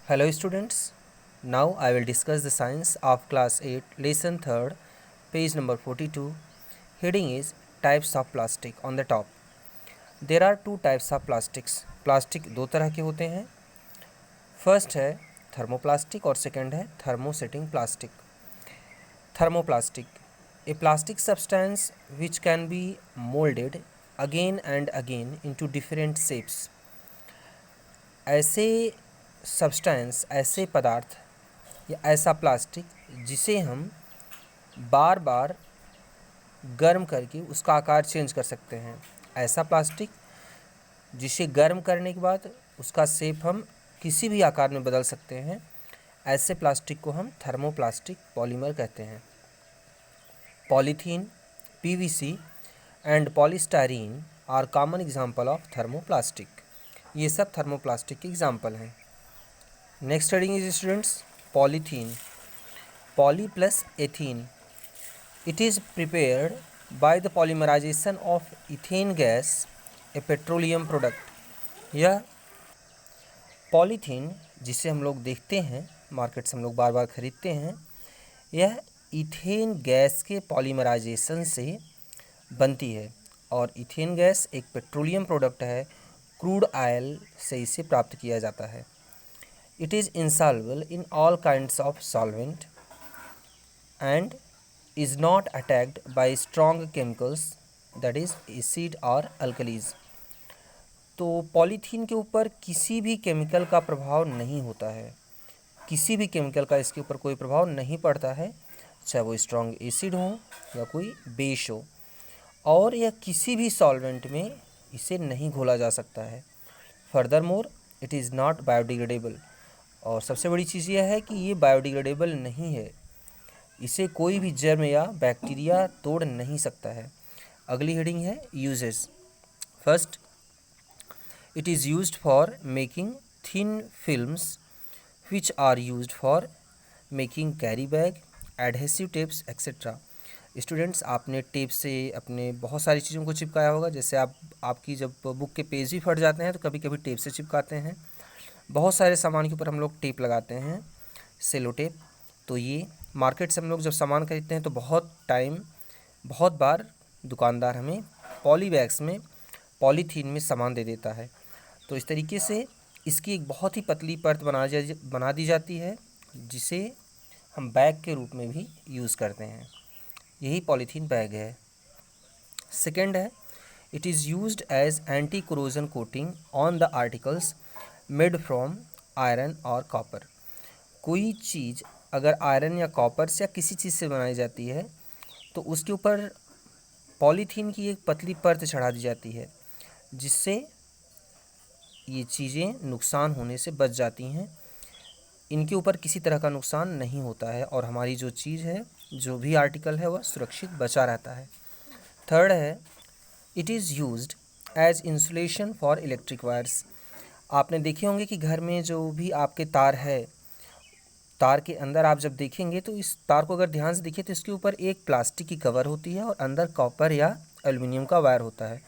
Hello students, now I will discuss the science of class 8 lesson 3rd page number 42. Heading is types of plastic on the top. There are two types of plastics. Plastic दो तरह के होते हैं. First है thermoplastic और second है thermosetting plastic. Thermoplastic, a plastic substance which can be molded again and again into different shapes. ऐसे substance, ऐसे पदार्थ या ऐसा प्लास्टिक जिसे हम बार बार गर्म करके उसका आकार चेंज कर सकते हैं. ऐसा प्लास्टिक जिसे गर्म करने के बाद उसका शेप हम किसी भी आकार में बदल सकते हैं, ऐसे प्लास्टिक को हम थर्मोप्लास्टिक पॉलीमर कहते हैं. Polythene, PVC and polystyrene are common example of thermoplastic. ये सब थर्मोप्लास्टिक के एग्जाम्पल हैं. Next heading is students polythene. Poly plus ethene. It is prepared by the polymerization of ethane gas, a petroleum product. यह polythene जिसे हम लोग देखते हैं मार्केट से, हम लोग बार बार ख़रीदते हैं, यह इथेन गैस के पॉलीमराइजेशन से बनती है और इथेन गैस एक पेट्रोलियम प्रोडक्ट है. क्रूड ऑयल से इसे प्राप्त किया जाता है. It is insoluble in all kinds of solvent and is not attacked by strong chemicals, that is acid और alkalis. तो पॉलीथीन के ऊपर किसी भी केमिकल का प्रभाव नहीं होता है, किसी भी केमिकल का इसके ऊपर कोई प्रभाव नहीं पड़ता है, चाहे वो स्ट्रॉन्ग एसिड हो या कोई बेस हो, और यह किसी भी सॉल्वेंट में इसे नहीं घोला जा सकता है. Further more it is not biodegradable. और सबसे बड़ी चीज़ यह है कि ये बायोडिग्रेडेबल नहीं है, इसे कोई भी जर्म या बैक्टीरिया तोड़ नहीं सकता है. अगली हेडिंग है uses. First, it is used for making thin films which are used for making carry bag, adhesive tapes etcetera. Students, आपने टेप से अपने बहुत सारी चीज़ों को चिपकाया होगा. जैसे आपकी जब बुक के पेज भी फट जाते हैं तो कभी कभी टेप से चिपकाते हैं. बहुत सारे सामान के ऊपर हम लोग टेप लगाते हैं, सेलो टेप. तो ये मार्केट से हम लोग जब सामान खरीदते हैं तो बहुत बार दुकानदार हमें पॉली बैग्स में, पॉलीथीन में सामान दे देता है. तो इस तरीके से इसकी एक बहुत ही पतली परत बना दी जाती है जिसे हम बैग के रूप में भी यूज़ करते हैं. यही पॉलीथीन बैग है. सेकेंड है, it is used as anti corrosion coating on the articles made from iron और कॉपर. कोई चीज़ अगर आयरन या कॉपर से या किसी चीज़ से बनाई जाती है तो उसके ऊपर पॉलीथीन की एक पतली परत चढ़ा दी जाती है जिससे ये चीज़ें नुकसान होने से बच जाती हैं. इनके ऊपर किसी तरह का नुकसान नहीं होता है और हमारी जो चीज़ है, जो भी आर्टिकल है, वह सुरक्षित बचा रहता है. थर्ड है, it is used as insulation for electric wires. आपने देखे होंगे कि घर में जो भी आपके तार है, तार के अंदर आप जब देखेंगे तो इस तार को अगर ध्यान से देखें तो इसके ऊपर एक प्लास्टिक की कवर होती है और अंदर कॉपर या एल्युमिनियम का वायर होता है.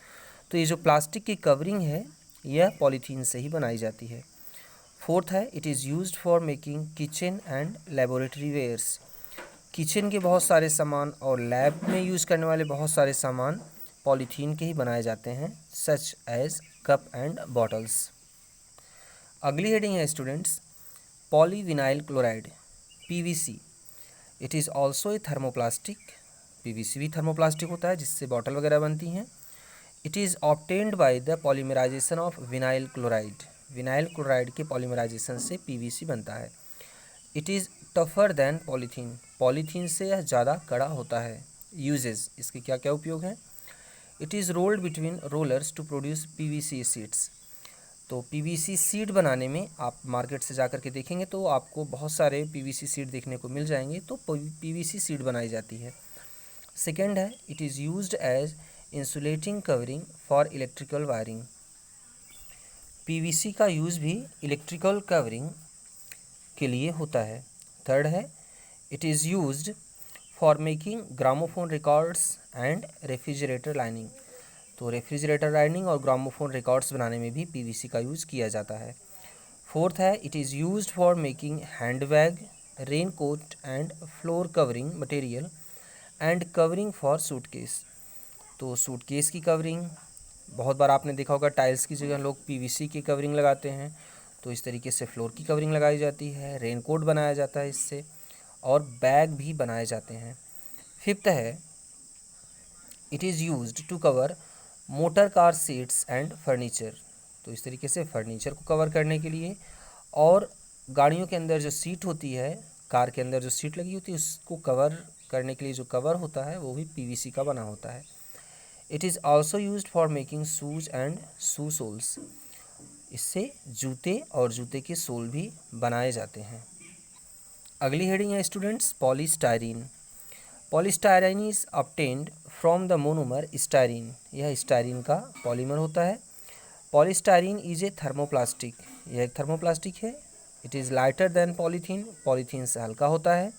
तो ये जो प्लास्टिक की कवरिंग है यह पॉलीथीन से ही बनाई जाती है. फोर्थ है, it is used for making kitchen and laboratory wares. Kitchen के बहुत सारे सामान और लैब में यूज़ करने वाले बहुत सारे सामान पॉलीथीन के ही बनाए जाते हैं, such as cup and bottles. अगली हेडिंग है students polyvinyl chloride, PVC. It is also a thermoplastic. PVC भी थर्मोप्लास्टिक होता है जिससे बॉटल वगैरह बनती हैं. It is obtained by the polymerisation of vinyl chloride. Vinyl chloride के पॉलीमराइजेशन से पीवीसी बनता है. It is tougher than polythene. Polythene से यह ज़्यादा कड़ा होता है. यूजेस, इसके क्या क्या उपयोग हैं. It is rolled between rollers to produce PVC seeds. तो पीवीसी सीड बनाने में आप मार्केट से जाकर के देखेंगे तो आपको बहुत सारे पीवीसी सीड देखने को मिल जाएंगे. तो पीवीसी सीड बनाई जाती है. सेकेंड है, it is used as insulating covering for electrical wiring. PVC का यूज़ भी इलेक्ट्रिकल कवरिंग के लिए होता है. थर्ड है, it is used for making gramophone records and refrigerator lining. तो रेफ्रिजरेटर लाइनिंग और ग्रामोफोन रिकॉर्ड्स बनाने में भी पीवीसी का यूज़ किया जाता है. फोर्थ है it is used for making hand bag, rain coat and floor covering material and covering for suitcase. तो सूटकेस की कवरिंग, बहुत बार आपने देखा होगा टाइल्स की जगह लोग पीवीसी की कवरिंग लगाते हैं, तो इस तरीके से फ्लोर की कवरिंग लगाई जाती है। रेन कोट बनाया जाता है इससे, और बैग भी बनाए जाते हैं। फिफ्थ है it is used to cover motor car seats and furniture. तो इस तरीके से फर्नीचर को कवर करने के लिए, और गाड़ियों के अंदर जो सीट होती है, कार के अंदर जो सीट लगी होती है, उसको कवर करने के लिए जो कवर होता है वो भी पीवीसी का बना होता है। It is also used for making shoes and shoe soles. इससे जूते और जूते के सोल भी बनाए जाते हैं। अगली हेडिंग है students polystyrene. Polystyrene is obtained from the monomer styrene. यह स्टायरीन का पॉलीमर होता है। Polystyrene is a thermoplastic. यह एक थर्मोप्लास्टिक है। It is lighter than polythene. Polythene से हल्का होता है।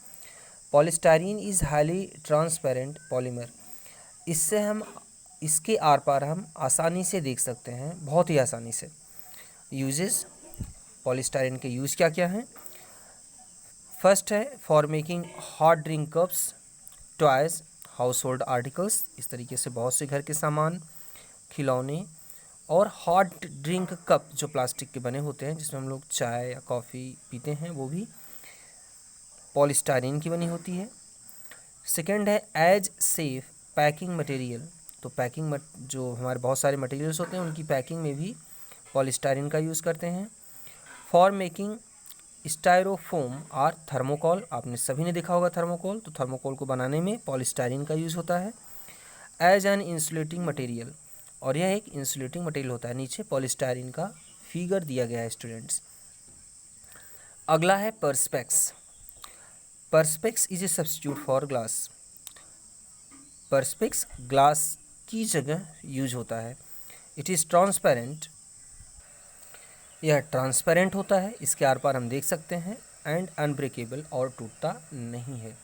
Polystyrene is highly transparent polymer. इससे हम इसके आर पार हम आसानी से देख सकते हैं, बहुत ही आसानी से। यूजेस, पॉलीस्टायरीन के यूज़ क्या क्या हैं? फर्स्ट है for making hot drink cups, toys, house hold articles. इस तरीके से बहुत से घर के सामान, खिलौने और हॉट ड्रिंक कप जो प्लास्टिक के बने होते हैं जिसमें हम लोग चाय या कॉफ़ी पीते हैं, वो भी पॉलीस्टायरीन की बनी होती है। सेकेंड है एज सेफ पैकिंग मटेरियल। तो पैकिंग जो हमारे बहुत सारे मटेरियल्स होते हैं उनकी पैकिंग में भी पॉलीस्टायरीन का यूज़ करते हैं। फॉर मेकिंग स्टायरोफोम और थर्मोकोल। आपने सभी ने देखा होगा थर्मोकोल, तो थर्मोकोल को बनाने में पॉलीस्टायरीन का यूज़ होता है। एज एन इंसुलेटिंग मटेरियल, और यह एक इंसुलेटिंग मटेरियल होता है। नीचे पॉलीस्टायरीन का फिगर दिया गया है स्टूडेंट्स। अगला है Perspex. Perspex is a substitute for glass. Perspex glass की जगह यूज होता है। It is transparent. यह ट्रांसपेरेंट होता है, इसके आर पार हम देख सकते हैं, एंड अनब्रेकेबल, और टूटता नहीं है।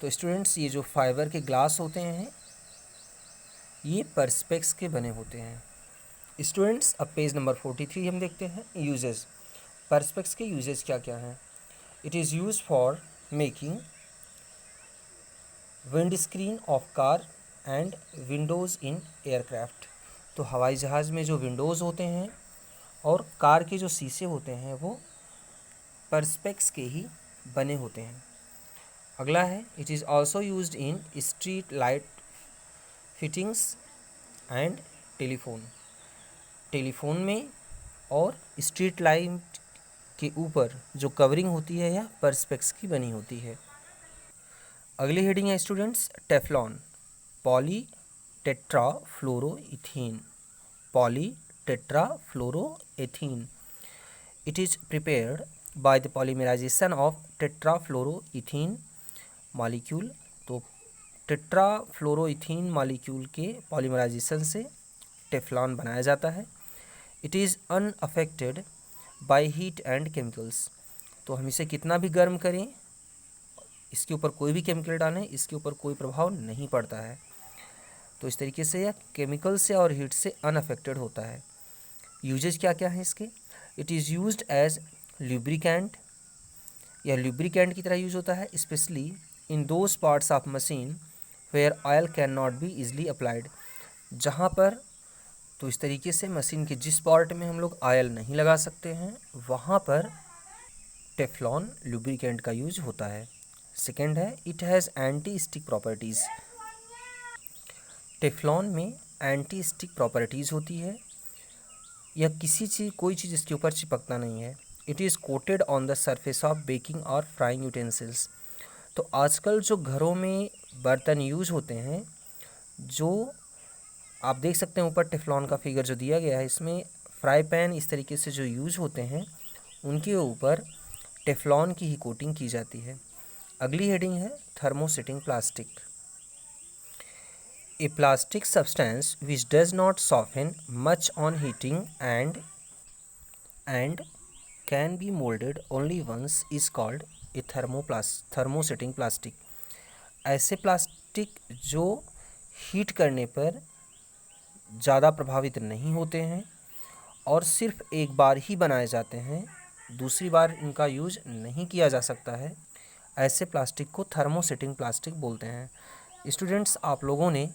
तो स्टूडेंट्स ये जो फाइबर के ग्लास होते हैं ये पर्सपेक्स के बने होते हैं। स्टूडेंट्स अब पेज नंबर 43 हम देखते हैं यूजेस। पर्सपेक्स के यूजेस क्या क्या हैं? It is use for making wind screen of car and Windows in aircraft. तो हवाई जहाज़ में जो विंडोज़ होते हैं और कार के जो शीशे होते हैं वो पर्सपेक्स के ही बने होते हैं। अगला है it is also used in street light fittings and telephone. Telephone में और स्ट्रीट लाइट के ऊपर जो कवरिंग होती है यह पर्सपेक्स की बनी होती है। अगली हेडिंग है students Teflon. Polytetrafluoroethylene. Polytetrafluoroethylene. It is prepared by the polymerisation of tetrafluoroethylene molecule. तो टेट्राफ्लोरोइथीन मॉलिक्यूल के पॉलीमराइजेशन से टेफ्लॉन बनाया जाता है। It is unaffected by heat and chemicals. तो हम इसे कितना भी गर्म करें, इसके ऊपर कोई भी केमिकल डालें, इसके ऊपर कोई प्रभाव नहीं पड़ता है। तो इस तरीके से यह केमिकल से और हीट से अनअफेक्टेड होता है। यूजेज क्या क्या हैं इसके? It is used as lubricant. यह ल्यूब्रिकेंट की तरह यूज होता है, specially in those parts of machine where oil can not be easily applied. जहाँ पर, तो इस तरीके से मशीन के जिस पार्ट में हम लोग ऑयल नहीं लगा सकते हैं वहाँ पर टेफ्लॉन लुब्रिकेंट का यूज होता है। सेकेंड है it has anti stick properties. Teflon में एंटी स्टिक प्रॉपर्टीज़ होती है। यह कोई चीज़ इसके ऊपर चिपकता नहीं है। It is coated on the surface of baking और फ्राइंग यूटेंसिल्स। तो आजकल जो घरों में बर्तन यूज होते हैं, जो आप देख सकते हैं ऊपर टेफ्लॉन का फिगर जो दिया गया है, इसमें फ्राई पैन इस तरीके से जो यूज़ होते हैं उनके ऊपर टेफ्लॉन की ही कोटिंग की जाती है। अगली हेडिंग है thermosetting plastic. A plastic substance which does not soften much on heating and can be moulded only once is called a thermosetting plastic. ऐसे प्लास्टिक जो हीट करने पर ज़्यादा प्रभावित नहीं होते हैं और सिर्फ एक बार ही बनाए जाते हैं, दूसरी बार इनका यूज नहीं किया जा सकता है, ऐसे प्लास्टिक को थर्मोसेटिंग प्लास्टिक बोलते हैं। स्टूडेंट्स, आप लोगों ने